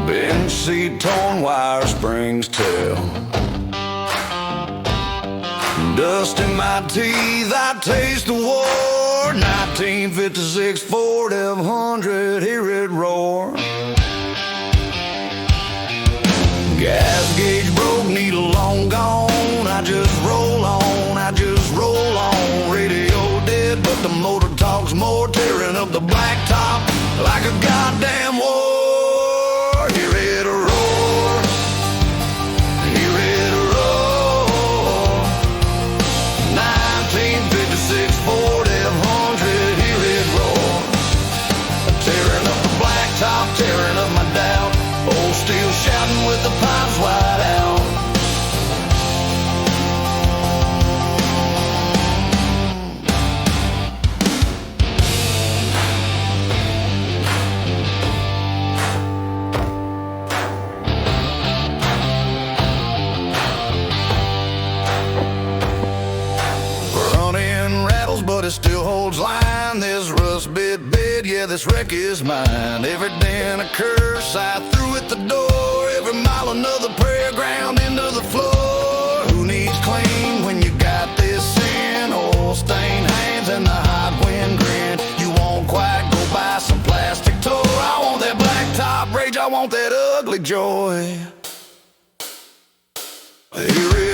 Bench seat, torn wire, springs tell. Dust in my teeth, I taste the war. 1956 Ford F-100, hear it roar. Gas gauge broke, needle long gone. I just roll on, I just roll on. Radio dead, but the motor talks more. Tearing up the blacktop like a goddamn war. Hear it roar, hear it roar. 1956 Ford F-100, hear it roar. Tearing up the blacktop, tearing up my doubt. Old steel shouting with the pipes wide out. Front-end rattles, but it still holds line. This rust bit bed, yeah, this wreck is mine. Every dent a curse, I threw at the door. Every mile another prayer ground into the floor. Who needs clean when you got this sin? Oil stained hands and the hot wind grin. You won't quite go buy some plastic toy. I want that blacktop rage, I want that ugly joy. Here